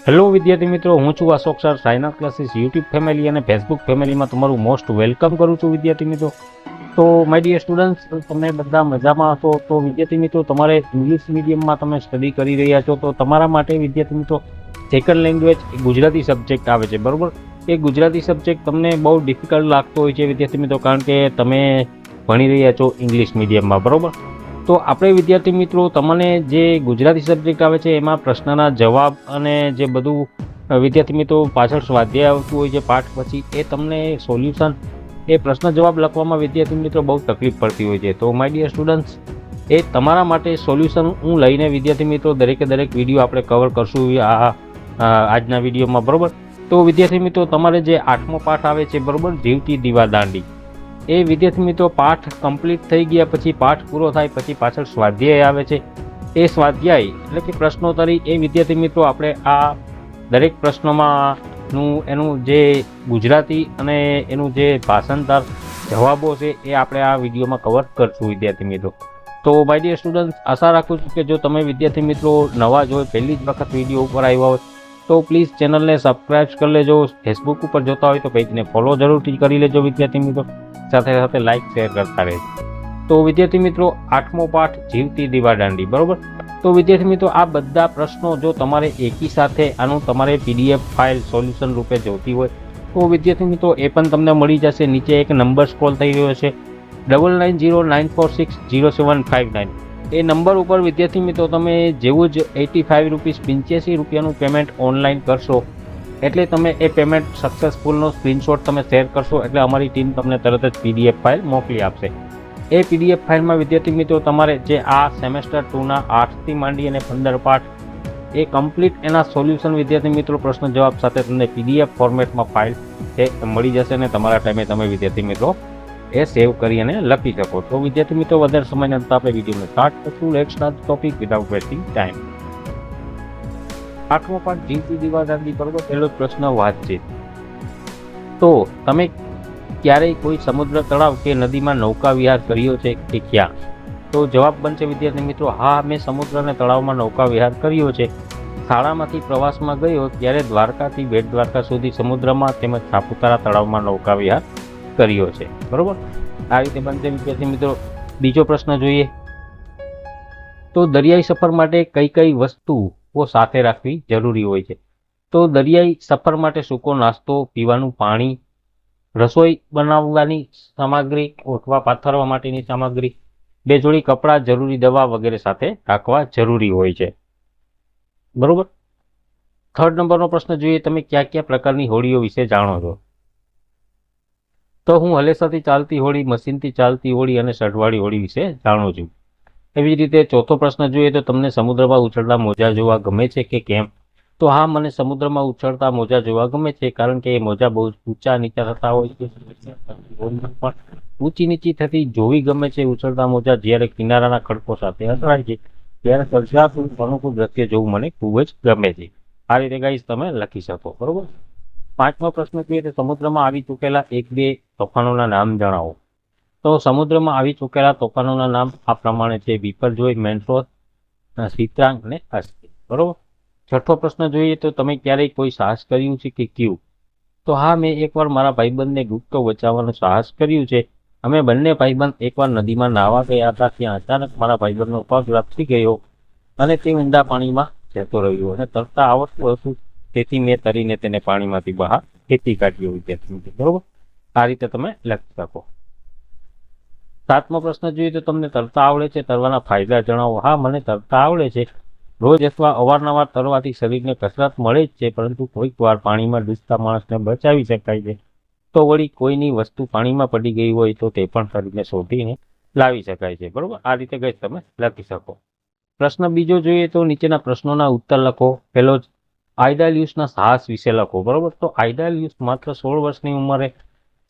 Hello વિદ્યાર્થી મિત્રો, હું છું Ashok sir. Science classes YouTube family અને ફેસબુક ફેમિલીમાં તમારું મોસ્ટ વેલકમ કરું છું વિદ્યાર્થી મિત્રો. તો માય ડિયર સ્ટુડન્ટ્સ, તમે બધા મજામાં હશો. તો વિદ્યાર્થી મિત્રો, તમારે ઇંગ્લિશ મીડિયમમાં તમે સ્ટડી કરી રહ્યા છો, તો તમારા માટે વિદ્યાર્થી મિત્રો સેકન્ડ લેંગ્વેજ ગુજરાતી સબ્જેક્ટ આવે છે, બરાબર. એ ગુજરાતી સબ્જેક્ટ તમને બહુ ડિફિકલ્ટ લાગતો હોય છે વિદ્યાર્થી મિત્રો, કારણ કે તમે ભણી રહ્યા છો ઇંગ્લિશ મીડિયમમાં, બરાબર. તો આપણે વિદ્યાર્થી મિત્રો તમને જે ગુજરાતી સબ્જેક્ટ આવે છે એમાં પ્રશ્નના જવાબ અને જે બધું વિદ્યાર્થી મિત્રો પાછળ સ્વાધ્યાય આવતું હોય છે પાઠ પછી, એ તમને સોલ્યુશન, એ પ્રશ્ન જવાબ લખવામાં વિદ્યાર્થી મિત્રો બહુ તકલીફ પડતી હોય છે. તો માય ડિયર સ્ટુડન્ટ્સ, એ તમારા માટે સોલ્યુશન હું લઈને વિદ્યાર્થી મિત્રો દરેકે દરેક વિડીયો આપણે કવર કરશું આજના વિડીયોમાં, બરાબર. તો વિદ્યાર્થી મિત્રો, તમારે જે 8મો પાઠ આવે છે, બરાબર, જીવતી દીવાદાંડી, એ વિદ્યાર્થી મિત્રો પાઠ કમ્પ્લીટ થઈ ગયા પછી, પાઠ પૂરો થાય પછી પાછળ સ્વાધ્યાય આવે છે. એ સ્વાધ્યાય એટલે કે પ્રશ્નોત્તરી, એ વિદ્યાર્થી મિત્રો આપણે આ દરેક પ્રશ્નોમાંનું એનું જે ગુજરાતી અને એનું જે ભાષાંતર જવાબો છે એ આપણે આ વિડીયોમાં કવર કરશું વિદ્યાર્થી મિત્રો. તો માય ડિયર સ્ટુડન્ટ્સ, આશા રાખું છું કે જો તમે વિદ્યાર્થી મિત્રો નવા જ હોય, પહેલી જ વખત વિડીયો ઉપર આવ્યા હોય, તો પ્લીઝ ચેનલને સબસ્ક્રાઈબ કરી લેજો. ફેસબુક ઉપર જોતા હોય તો પેજને ફોલો જરૂરથી કરી લેજો વિદ્યાર્થી મિત્રો. સાથે સાથે લાઈક શેર કરતા રહેજો. તો વિદ્યાર્થી મિત્રો, 8મો પાઠ જીવતી દીવાદાંડી, બરોબર. તો વિદ્યાર્થી મિત્રો, આ બધા પ્રશ્નો જો તમારે એકી સાથે આનું તમારે PDF ફાઇલ સોલ્યુશન રૂપે જોતી હોય તો વિદ્યાર્થી મિત્રો એ પણ તમને મળી જશે. નીચે એક નંબર સ્ક્રોલ થઈ રહ્યો છે, 9909460759. એ નંબર ઉપર વિદ્યાર્થી મિત્રો તમે જેવું જ 85 રૂપીસ 85 રૂપિયાનું પેમેન્ટ ઓનલાઈન કરશો એટલે તમે એ પેમેન્ટ સક્સેસફુલનો સ્ક્રીનશોટ તમે શેર કરશો એટલે અમારી ટીમ તમને તરત જ PDF ફાઇલ મોકલી આપશે. એ PDF ફાઇલમાં વિદ્યાર્થી મિત્રો તમારે જે આ સેમેસ્ટર 2ના 8થી માંડી અને 15 પાઠ, એ કમ્પ્લીટ એના સોલ્યુશન વિદ્યાર્થી મિત્રો પ્રશ્ન જવાબ સાથે તમને PDF ફોર્મેટમાં ફાઇલ એ મળી જશે અને તમારા ટાઈમે તમે વિદ્યાર્થી મિત્રો એ સેવ કરી અને લખી શકો. તો વિદ્યાર્થી મિત્રો, વધારે સમયના અંતે આપણે વિડીયોને સ્ટાર્ટ કરશું. Let's start topic without wasting time. 8મો પાઠ જીવતી દીવાદાંડી, બરોબર. પહેલો પ્રશ્ન વાતચીત. તો તમે ક્યારેય કોઈ સમુદ્ર તળાવ કે નદીમાં નૌકા વિહાર કર્યો છે કે ક્યાં? તો જવાબ બનશે વિદ્યાર્થી મિત્રો, હા, મેં સમુદ્ર અને તળાવમાં નૌકા વિહાર કર્યો છે. શાળામાંથી પ્રવાસમાં ગયો ત્યારે દ્વારકાથી બેટ દ્વારકા સુધી સમુદ્રમાં તેમજ સાપુતારા તળાવમાં નૌકા વિહાર કર્યો છે, બરોબર. આ રીતે બનશે વિદ્યાર્થી મિત્રો. બીજો પ્રશ્ન જોઈએ તો દરિયાઈ સફર માટે કઈ કઈ વસ્તુઓ સાથે રાખવી જરૂરી હોય છે? તો દરિયાઈ સફર માટે સૂકો નાસ્તો, પીવાનું પાણી, રસોઈ બનાવવાની સામગ્રી, ઓઠવા પાથરવા માટેની સામગ્રી, 2 જોડી કપડાં, જરૂરી દવા વગેરે સાથે રાખવા જરૂરી હોય છે, બરોબર. 3rd નંબરનો પ્રશ્ન જોઈએ, તમે કયા કયા પ્રકારની હોડીઓ વિશે જાણો છો? તો હું હલેસાથી ચાલતી હોડી, મશીનથી ચાલતી હોડી અને સઢવાળી હોડી વિશે જાણું છું. એવી જ રીતે 4થો પ્રશ્ન જોઈએ તો તમને સમુદ્રમાં ઉછળતા મોજા જોવા ગમે છે કે કેમ? તો હા, મને સમુદ્રમાં ઉછળતા મોજા જોવા ગમે છે, કારણ કે એ મોજા બહુ ઊંચા નીચા થતા હોય છે, પણ ઊંચી નીચી થતી જોવી ગમે છે. ઉછળતા મોજા જ્યારે કિનારાના ખડકો સાથે અથડાય છે ત્યારે સર્જાતું અનુકૂળ દ્રશ્ય જોવું મને ખૂબ જ ગમે છે. આ રીતે ગાઈસ તમે લખી શકો, બરોબર. 5મો પ્રશ્ન જોઈએ તો સમુદ્રમાં આવી ચૂકેલા 1-2 તોફાનોના નામ જણાવો. તો સમુદ્રમાં આવી ચૂકેલા તોફાનોના નામ આ પ્રમાણે છે: બિપરજોય, મેન્ટ્રોસ, સિત્રાંગ અને અસ્કી, બરોબર. 6થો પ્રશ્ન જોઈએ તો તમે ક્યારેય કોઈ સાહસ કર્યું છે કે ક્યું? તો હા, મેં એકવાર મારા ભાઈબંધને ડૂબતો બચાવવાનું સાહસ કર્યું છે. અમે બંને ભાઈબંધ એકવાર નદીમાં નાહવા ગયા હતા. ત્યાં અચાનક મારા ભાઈબંધનો પગ લપસી ગયો અને તે ઊંડા પાણીમાં જતો રહ્યો અને તરતા આવડતું હતું, તેથી મેં તરીને તેને પાણીમાંથી બહાર ખેંચી કાઢ્યો વિદ્યાર્થી, બરોબર. આ રીતે તમે લખી શકો. 7મો પ્રશ્ન જોઈએ તો તમને તરતા આવડે છે? તરવાના ફાયદા જણાવો. હા, મને તરતા આવડે છે. રોજ અથવા અવારનવાર તરવાથી શરીરને કસરત મળે જ છે, પરંતુ કોઈક વાર પાણીમાં ડૂબતા માણસને બચાવી શકાય છે. તો વળી કોઈની વસ્તુ પાણીમાં પડી ગઈ હોય તો તે પણ શરીરને શોધીને લાવી શકાય છે, બરોબર. આ રીતે ગઈ તમે લખી શકો. પ્રશ્ન બીજો જોઈએ તો નીચેના પ્રશ્નોના ઉત્તર લખો. પહેલો જ આઇડાલિયુસના સાહસ વિશે લખો, બરોબર. તો આઇડાલિયુસ માત્ર 16 વર્ષની ઉંમરે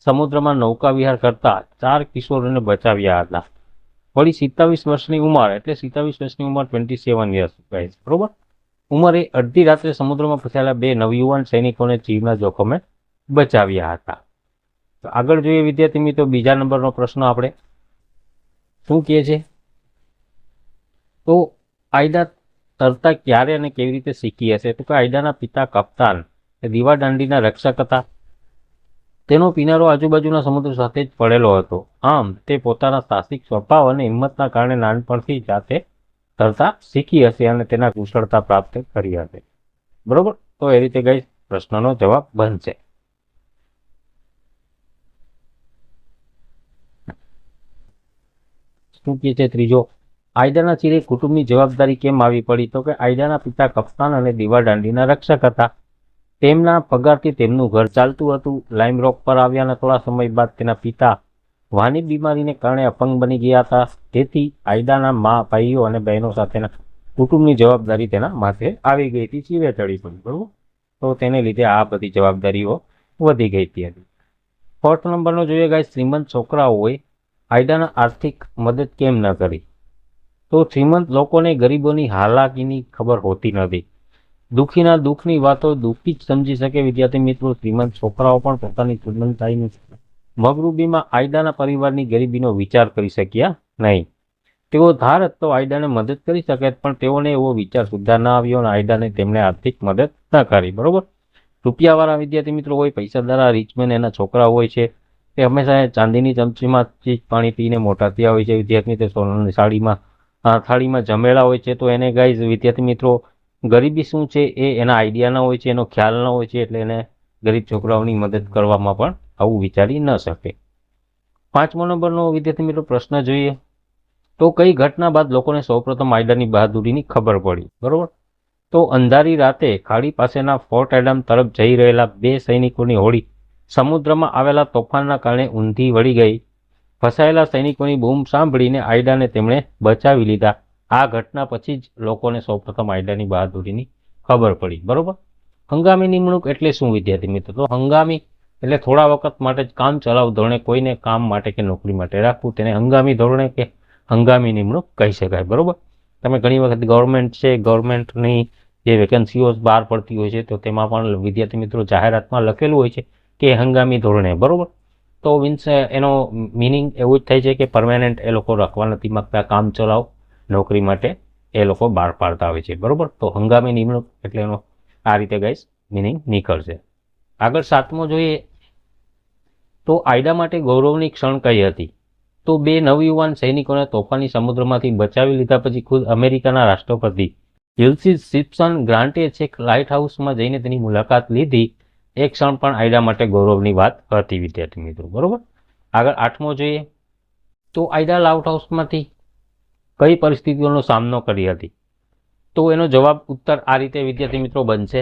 સમુદ્રમાં નૌકા વિહાર કરતા 4 કિશોરોને બચાવ્યા હતા. વળી 27 વર્ષની ઉંમર એટલે 27 વર્ષની ઉંમર 27 યર્સ, બરોબર. ઉંમરે અડધી રાત્રે સમુદ્રમાં ફસાયેલા 2 નવયુવાન સૈનિકોને જીવના જોખમે બચાવ્યા હતા. તો આગળ જોઈએ વિદ્યાર્થી મિત્રો, બીજા નંબરનો પ્રશ્ન આપણે શું કહે છે? તો આઇડા તરતા ક્યારે અને કેવી રીતે શીખી હશે? તો કે આયડાના પિતા કપ્તાન એ દીવાદાંડીના રક્ષક હતા. તેનો કિનારો આજુબાજુના સમુદ્ર સાથે જ પડેલો હતો. આમ તે પોતાના સાહસિક સ્વભાવ અને હિંમતના કારણે નાનપણથી જાતે તરતા શીખી હશે અને તેના કુશળતા પ્રાપ્ત કરી હશે. બરોબર, તો એ રીતે ગાઈસ પ્રશ્નનો જવાબ બનશે. શું કહે છે ત્રીજો, આયડાના ચીરે કુટુંબની જવાબદારી કેમ આવી પડી? તો કે આયડાના પિતા કપ્તાન અને દીવાદાંડીના રક્ષક હતા. તેમના પગારથી તેમનું ઘર ચાલતું હતું. લાઇમ રોક પર આવ્યાના થોડા સમય બાદ તેના પિતા વાની બીમારીને કારણે અપંગ બની ગયા હતા. તેથી આયડાના મા, ભાઈઓ અને બહેનો સાથેના કુટુંબની જવાબદારી તેના માથે આવી ગઈ હતી, ચીરે ચડી પડી. બરોબર, તો તેને લીધે આ બધી જવાબદારીઓ વધી ગઈ હતી. 4th નંબરનો જોઈએ ગાઈસ, શ્રીમંત છોકરાઓએ આયડાના આર્થિક મદદ કેમ ન કરી? તો શ્રીમંત લોકોને ગરીબોની હાલાકીની ખબર હોતી નથી. દુઃખીના દુઃખની વાતો દુઃખી જ સમજી શકે. વિદ્યાર્થી મિત્રો, શ્રીમંત છોકરાઓ પણ પોતાની શ્રીમંતાઈની મગરૂબીમાં આયડાના પરિવારની ગરીબીનો વિચાર કરી શક્યા નહીં. તેઓ ધારત તો આયડાને મદદ કરી શકે, પણ તેઓને એવો વિચાર સુદ્ધા ન આવ્યો અને આયડાને તેમને આર્થિક મદદ ન કરી. બરોબર, રૂપિયાવાળા વિદ્યાર્થી મિત્રો હોય, પૈસાદાર રીચમેન એના છોકરા હોય છે, તે હંમેશા ચાંદીની ચમચીમાંથી પાણી પીને મોટા થયા હોય છે. વિદ્યાર્થી મિત્રો સોનાની થાળીમાં જમેલા હોય છે. તો એને ગાઈઝ વિદ્યાર્થી મિત્રો ગરીબી શું છે એ એના આઈડિયા ન હોય છે, એનો ખ્યાલ ન હોય છે, એટલે એને ગરીબ છોકરાઓની મદદ કરવામાં પણ આવું વિચારી ન શકે. 5મો નંબરનો વિદ્યાર્થી મિત્રો પ્રશ્ન જોઈએ, તો કઈ ઘટના બાદ લોકોને સૌપ્રથમ આયડાની બહાદુરીની ખબર પડી? બરોબર, તો અંધારી રાતે ખાડી પાસેના ફોર્ટ એડમ તરફ જઈ રહેલા 2 સૈનિકોની હોડી સમુદ્રમાં આવેલા તોફાનના કારણે ઊંધી વળી ગઈ. ફસાયેલા સૈનિકોની બૂમ સાંભળીને આયડાને તેમણે બચાવી લીધા. આ ઘટના પછી જ લોકોને સૌપ્રથમ આયડાની બહાદુરીની ખબર પડી. બરોબર, હંગામી નિમણૂક એટલે શું વિદ્યાર્થી મિત્રો? તો હંગામી એટલે થોડા વખત માટે જ કામ ચલાવ ધોરણે કોઈને કામ માટે કે નોકરી માટે રાખવું, તેને હંગામી ધોરણે કે હંગામી નિમણૂક કહી શકાય. બરોબર, તમે ઘણી વખત ગવર્મેન્ટ છે, ગવર્મેન્ટની જે વેકેન્સીઓ બહાર પડતી હોય છે, તો તેમાં પણ વિદ્યાર્થી મિત્રો જાહેરાતમાં લખેલું હોય છે કે હંગામી ધોરણે. બરોબર, તો મીન્સ એનો મિનિંગ એવું જ થાય છે કે પરમેનન્ટ એ લોકો રાખવા નથી માંગતા, કામ ચલાવ નોકરી માટે એ લોકો બહાર પાડતા હોય છે. બરોબર, તો હંગામી નિમણૂક એટલે એનો આ રીતે ગાઈસ મિનિંગ નીકળશે. આગળ 7મો જોઈએ, તો આયડા માટે ગૌરવની ક્ષણ કઈ હતી? તો 2 નવયુવાન સૈનિકોને તોફાની સમુદ્રમાંથી બચાવી લીધા પછી ખુદ અમેરિકાના રાષ્ટ્રપતિ યુલ્સીસ સિમ્પસન ગ્રાન્ટે છેક લાઇટ હાઉસમાં જઈને તેની મુલાકાત લીધી. એક ક્ષણ પણ આયડા માટે ગૌરવની વાત હતી વિદ્યાર્થી મિત્રો. બરોબર, આગળ 8મો જોઈએ, તો આયડા લાઇટ હાઉસમાંથી કઈ પરિસ્થિતિઓનો સામનો કરી હતી? તો એનો જવાબ ઉત્તર આ રીતે વિદ્યાર્થી મિત્રો બનશે.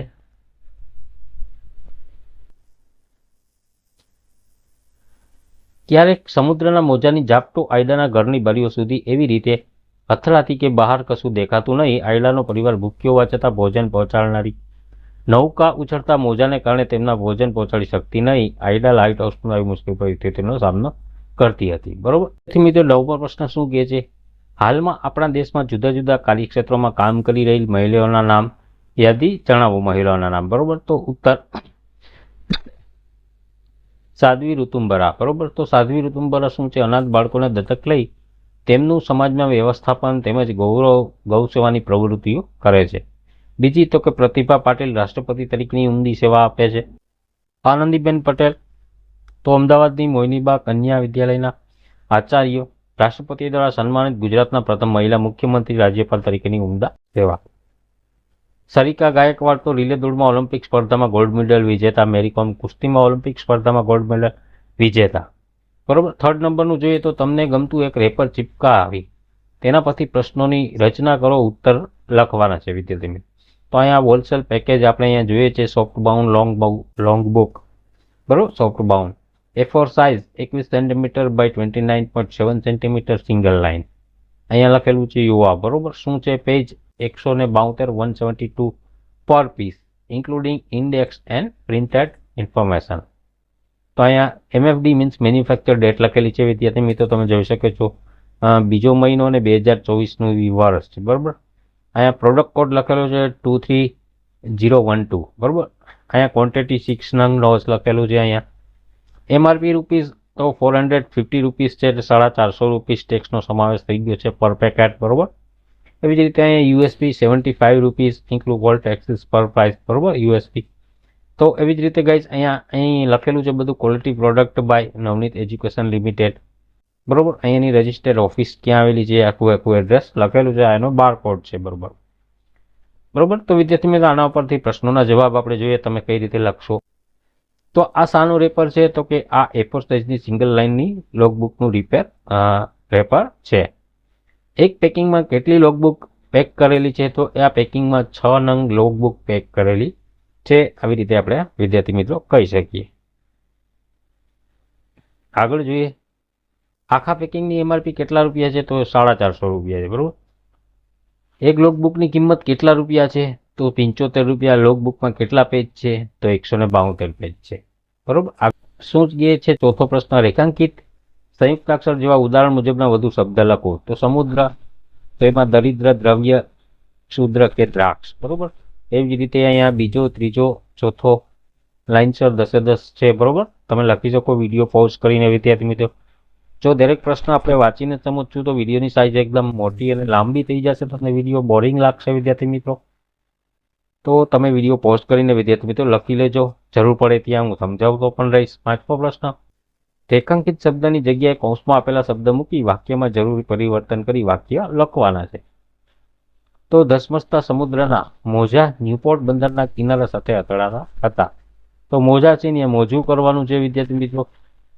ક્યારેક સમુદ્રના મોજાની ઝાપટો આયડાના ઘરની બારીઓ સુધી એવી રીતે અથડાતી કે બહાર કશું દેખાતું નહીં. આયડાનો પરિવાર ભૂખ્યો હોવા છતાં ભોજન પહોંચાડનારી નૌકા ઉછળતા મોજાને કારણે તેમના ભોજન પહોંચાડી શકતી નહીં. આયડા લાઇટ હાઉસમાં આવી મુશ્કેલ પરિસ્થિતિનો સામનો કરતી હતી. બરોબર, તેથી મિત્રો 9મો પ્રશ્ન શું કહે છે? હાલમાં આપણા દેશમાં જુદા જુદા કાર્યક્ષેત્રોમાં કામ કરી રહેલ મહિલાઓના નામ યાદી જણાવો. મહિલાઓના નામ. બરોબર, તો ઉત્તર સાધ્વી ઋતુંબરા. બરોબર, તો સાધ્વી ઋતુંબરા શું છે? અનાથ બાળકોને દત્તક લઈ તેમનું સમાજમાં વ્યવસ્થાપન તેમજ ગૌ સેવાની પ્રવૃત્તિઓ કરે છે. બીજી તો કે પ્રતિભા પાટીલ રાષ્ટ્રપતિ તરીકેની ઉમદી સેવા આપે છે. આનંદીબેન પટેલ તો અમદાવાદની મોહિનીબા કન્યા વિદ્યાલયના આચાર્ય, રાષ્ટ્રપતિ દ્વારા સન્માનિત ગુજરાતના પ્રથમ મહિલા મુખ્યમંત્રી, રાજ્યપાલ તરીકેની ઉમદા સેવા. સરિકા ગાયકવાડ તો રિલે દોડમાં ઓલિમ્પિક સ્પર્ધામાં ગોલ્ડ મેડલ વિજેતા. મેરીકોમ કુસ્તીમાં ઓલિમ્પિક સ્પર્ધામાં ગોલ્ડ મેડલ વિજેતા. બરોબર, 3rd નંબરનું જોઈએ, તો તમને ગમતું એક રેપર ચિપકા આવી, તેના પરથી પ્રશ્નોની રચના કરો, ઉત્તર લખવાના છે વિદ્યાર્થી મિત્રો. તો અહીંયા હોલસેલ પેકેજ આપણે અહીંયા જોઈએ છે, સોફ્ટ બાઉન્ડ લોંગ બુક. બરોબર, soft bound A4 size 21 centimetre by 29.7 centimetre single line. અહીંયા લખેલું છે યુવા. બરોબર, શું છે? પેજ 172 172 પર piece including index and printed information. તો અહીંયા MFD મીન્સ મેન્યુફેક્ચર ડેટ લખેલી છે વિદ્યાર્થી મિત્રો, તમે જોઈ શકો છો. 2 મહિનો અને 2024નું વર્ષ છે. બરોબર, અહીંયા પ્રોડક્ટ કોડ લખેલો છે 23012. બરોબર, અહીંયા ક્વોન્ટિટી 6 નંગ લોસ લખેલું છે. અહીંયા MRP રૂપીસ તો 450 રૂપીસ છે, એટલે ₹450 ટેક્સનો સમાવેશ થઈ ગયો છે પર પેકેટ. બરોબર, એવી જ રીતે અહીંયા USP 75 rupees include all taxes પર પ્રાઇસ, બરોબર, યુએસપી. તો એવી જ રીતે ગાઈઝ અહીં લખેલું છે બધું quality product by Navneet education limited, બરોબર. અહીંયાની રજિસ્ટર્ડ ઓફિસ ક્યાં આવેલી છે, આખું એડ્રેસ લખેલું છે, એનો બારકોડ છે, બરોબર. તો વિદ્યાર્થી મિત્રો આના ઉપરથી પ્રશ્નોના જવાબ આપણે જોઈએ તમે કઈ રીતે લખશો. તો આ શાનું રેપર છે, તો કે આ A4 સાઇઝની સિંગલ લાઇનની લોકબુકનું રેપર છે. એક પેકિંગમાં કેટલી લોકબુક પેક કરેલી છે, તો આ પેકિંગમાં 6 નંગ લોકબુક પેક કરેલી છે. આવી રીતે આપણે વિદ્યાર્થી મિત્રો કહી શકીએ. આગળ જોઈએ, આખા પેકિંગની MRP કેટલા રૂપિયા છે, તો 450 રૂપિયા છે, બરોબર. એક લોકબુકની કિંમત કેટલા રૂપિયા છે, તો 75 રૂપિયા. લોકબુકમાં કેટલા પેજ છે, તો 172 પેજ છે, બરોબર. શું છે ચોથો પ્રશ્ન, રેખાંકિત સંયુક્તાક્ષર જેવા ઉદાહરણ મુજબના વધુ શબ્દ લખો. તો સમુદ્ર, તો એમાં દરિદ્ર, દ્રવ્ય, ક્ષુદ્ર કે દ્રાક્ષ, બરોબર. એવી જ રીતે અહીંયા બીજો, ત્રીજો, ચોથો લાઇનસર 10-10 છે, બરોબર. તમે લખી શકો વિડીયો પોઝ કરીને વિદ્યાર્થી મિત્રો. જો દરેક પ્રશ્ન આપણે વાંચીને સમજશું તો વિડીયોની સાઇઝ એકદમ મોટી અને લાંબી થઈ જશે, તમને વિડીયો બોરિંગ લાગશે વિદ્યાર્થી મિત્રો. તો તમે વિડીયો પોઝ કરીને વિદ્યાર્થી મિત્રો લખી લેજો, જરૂર પડે ત્યાં હું સમજાવતો પણ રહીશ. પાંચમો પ્રશ્ન, રેખાંકિત શબ્દની જગ્યાએ કૌંસમાં આપેલા શબ્દ મૂકી વાક્યમાં જરૂરી પરિવર્તન કરી વાક્ય લખવાના છે. તો ધસમસતા સમુદ્રના મોજા ન્યૂપોર્ટ બંદરના કિનારા સાથે અથડાતા હતા. તો મોજા છે ને મોજું કરવાનું છે વિદ્યાર્થી મિત્રો,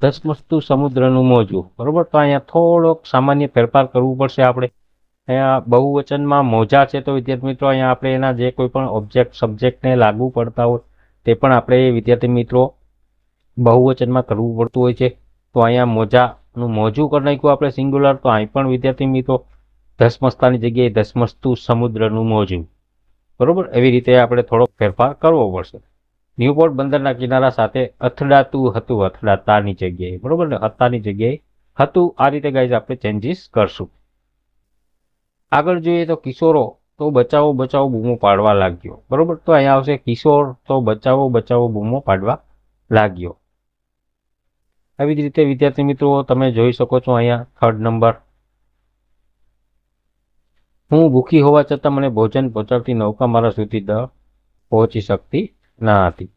ધસમસતું સમુદ્રનું મોજું, બરોબર. તો અહીંયા થોડોક સામાન્ય ફેરફાર કરવું પડશે આપણે. અહીંયા બહુવચનમાં મોજા છે, તો વિદ્યાર્થી મિત્રો અહીંયા આપણે એના જે કોઈ પણ ઓબ્જેક્ટ સબ્જેક્ટને લાગુ પડતા હોય તે પણ આપણે વિદ્યાર્થી મિત્રો બહુવચનમાં કરવું પડતું હોય છે. તો અહીંયા મોજાનું મોજું કરી નાખ્યું આપણે સિંગ્યુલર, તો અહીં પણ વિદ્યાર્થી મિત્રો ધસમસતાની જગ્યાએ ધસમસતું સમુદ્રનું મોજું, બરોબર. એવી રીતે આપણે થોડોક ફેરફાર કરવો પડશે. ન્યૂપોર્ટ બંદરના કિનારા સાથે અથડાતું હતું, અથડાતાની જગ્યાએ, બરોબર ને હતાની જગ્યાએ હતું. આ રીતે ગાઈઝ આપણે ચેન્જીસ કરશું. આગળ જોઈએ તો કિશોરો તો બચાવો બચાવો બૂમો પાડવા લાગ્યો, બરોબર. તો અહીંયા આવશે કિશોર તો બચાવો બચાવો બૂમો પાડવા લાગ્યો. આવી જ રીતે વિદ્યાર્થી મિત્રો તમે જોઈ શકો છો અહીંયા થર્ડ નંબર, હું ભૂખી હોવા છતાં મને ભોજન પહોંચાડતી નૌકા મારા સુધી પહોંચી શકતી ન હતી.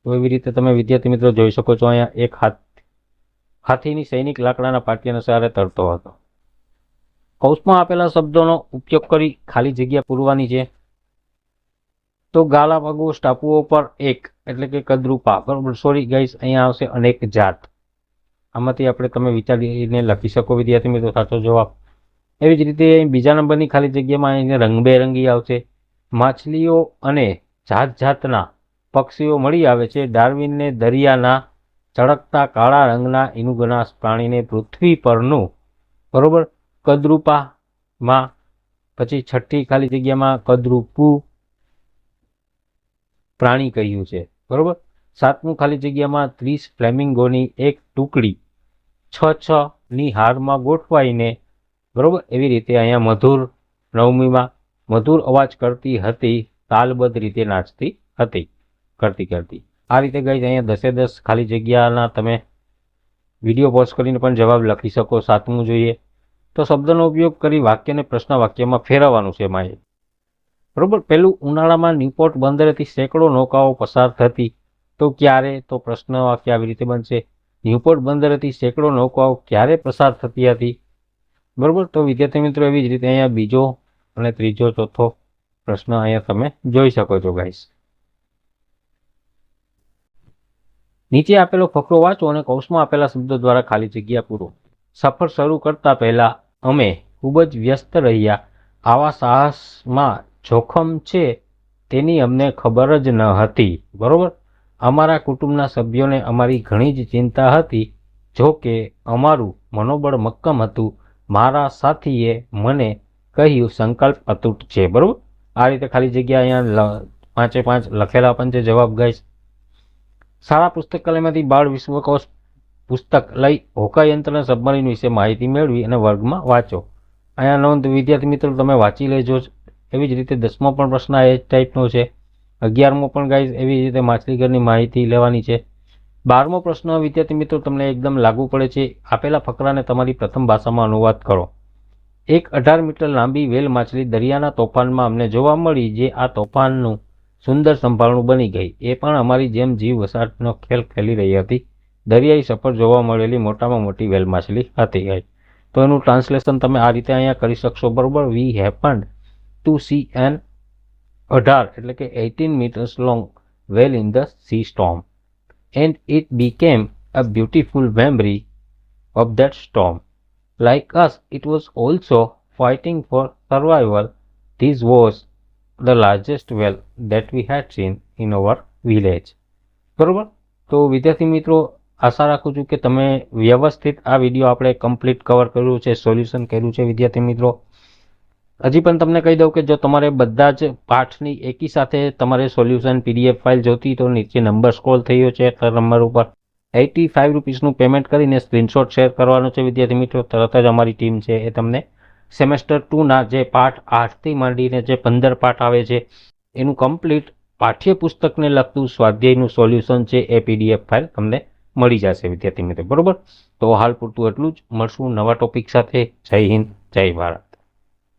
તો એવી રીતે તમે વિદ્યાર્થી મિત્રો જોઈ શકો છો અહીંયા એક હાથીની સૈનિક લાકડાના પાટિયાના સહારે તરતો હતો. કૌંસમાં આપેલા શબ્દોનો ઉપયોગ કરી ખાલી જગ્યા પૂરવાની છે. તો ગાલાપાગોસ ટાપુઓ પર એક એટલે કે કદરૂપા, બરોબર. સોરી ગાઈસ, અહીંયા આવશે અનેક જાત. આમાંથી આપણે તમે વિચારીને લખી શકો વિદ્યાર્થી મિત્રો સાચો જવાબ. એવી જ રીતે બીજા નંબરની ખાલી જગ્યામાં અહીંયા રંગબેરંગી આવશે. માછલીઓ અને જાત જાતના પક્ષીઓ મળી આવે છે. ડાર્વિનને દરિયાના ચળકતા કાળા રંગના ઇનુગનાસ પ્રાણીને પૃથ્વી પરનું, બરોબર, કદરૂપામાં. પછી છઠ્ઠી ખાલી જગ્યામાં કદરૂપું પ્રાણી કહ્યું છે, બરોબર. સાતમું ખાલી જગ્યામાં 30 ફ્લેમિંગોની એક ટુકડી 6-6ની હારમાં ગોઠવાઈને, બરોબર. એવી રીતે અહીંયા મધુર, નવમીમાં મધુર અવાજ કરતી હતી, તાલબદ્ધ રીતે નાચતી હતી, કરતી. આ રીતે ગાઈઝ અહીંયા 10-10 ખાલી જગ્યાના તમે વિડીયો પોઝ કરીને પણ જવાબ લખી શકો. સાતમું જોઈએ તો શબ્દનો ઉપયોગ કરી વાક્યને પ્રશ્ન વાક્યમાં ફેરવવાનું છે માએ, બરોબર. પહેલું, ઉનાળામાં ન્યૂપોર્ટ બંદરેથી સેંકડો નૌકાઓ પસાર થતી. તો ક્યારે, તો પ્રશ્ન વાક્ય આવી રીતે બનશે, ન્યૂપોર્ટ બંદરેથી સેંકડો નૌકાઓ ક્યારે પસાર થતી હતી, બરોબર. તો વિદ્યાર્થી મિત્રો એવી જ રીતે અહીંયા બીજો અને ત્રીજો, ચોથો પ્રશ્ન અહીંયા તમે જોઈ શકો છો ગાઈસ. નીચે આપેલો ફકરો વાંચો અને કૌંસમાં આપેલા શબ્દો દ્વારા ખાલી જગ્યા પૂરો. સફર શરૂ કરતા પહેલા અમે ખૂબ જ વ્યસ્ત રહ્યા. આવા સાહસમાં જોખમ છે તેની અમને ખબર જ ન હતી, બરોબર. અમારા કુટુંબના સભ્યોને અમારી ઘણી જ ચિંતા હતી. જો કે અમારું મનોબળ મક્કમ હતું. મારા સાથીએ મને કહ્યું સંકલ્પ અતૂટ છે, બરોબર. આ રીતે ખાલી જગ્યા અહીંયા 5-5 લખેલા પણ છે જવાબ ગાઈસ. શાળા પુસ્તકાલયમાંથી બાળ વિશ્વકોશ પુસ્તક લઈ હોકાયંત્રના સબમરીન વિશે માહિતી મેળવી અને વર્ગમાં વાંચો. અહીંયા નોંધ વિદ્યાર્થી મિત્રો તમે વાંચી લેજો. એવી જ રીતે 10મો પણ પ્રશ્ન એ જ ટાઈપનો છે. 11મો પણ ગાઈઝ એવી જ રીતે માછલીઘરની માહિતી લેવાની છે. 12મો પ્રશ્ન વિદ્યાર્થી મિત્રો તમને એકદમ લાગુ પડે છે. આપેલા ફકરાને તમારી પ્રથમ ભાષામાં અનુવાદ કરો. એક 18 મીટર લાંબી વેલ માછલી દરિયાના તોફાનમાં અમને જોવા મળી, જે આ તોફાનનું સુંદર સંભાળણું બની ગઈ. એ પણ અમારી જેમ જીવ વસાહતનો ખેલ ખેલી રહી હતી. દરિયાઈ સફર જોવા મળેલી મોટામાં મોટી વેલ માછલી હતી. તો એનું ટ્રાન્સલેશન તમે આ રીતે અહીંયા કરી શકશો, બરોબર. વી હેપન્ડ ટુ સી એન 18 એટલે કે 18 meters long whale in the sea storm, and it became a beautiful memory of that storm. Like us, it was also fighting for survival. This was the largest whale that we had seen in our village. બરોબર. તો વિદ્યાર્થી મિત્રો, આશા રાખું છું કે તમે વ્યવસ્થિત આ વિડીયો આપણે કમ્પ્લીટ કવર કર્યું છે, સોલ્યુશન કર્યું છે. વિદ્યાર્થી મિત્રો, હજી પણ તમને કહી દઉં કે જો તમારે બધા જ પાઠની એકી સાથે તમારે સોલ્યુશન PDF ફાઇલ જોતી તો નીચે નંબર સ્ક્રોલ થયો છે, નંબર ઉપર 85 રૂપીસનું પેમેન્ટ કરીને સ્ક્રીનશોટ શેર કરવાનો છે. વિદ્યાર્થી મિત્રો, તરત જ અમારી ટીમ છે એ તમને સેમેસ્ટર 2ના જે પાઠ 8થી માંડીને જે 15 પાઠ આવે છે એનું કમ્પ્લીટ પાઠ્યપુસ્તકને લગતું સ્વાધ્યાયનું સોલ્યુશન છે એ PDF ફાઇલ તમને મળી જશે. વિદ્યાર્થી મિત્રો, બરોબર. તો હાલ પૂરતું એટલું જ. મળશું નવા ટોપિક સાથે. જય હિન્દ, જય ભારત.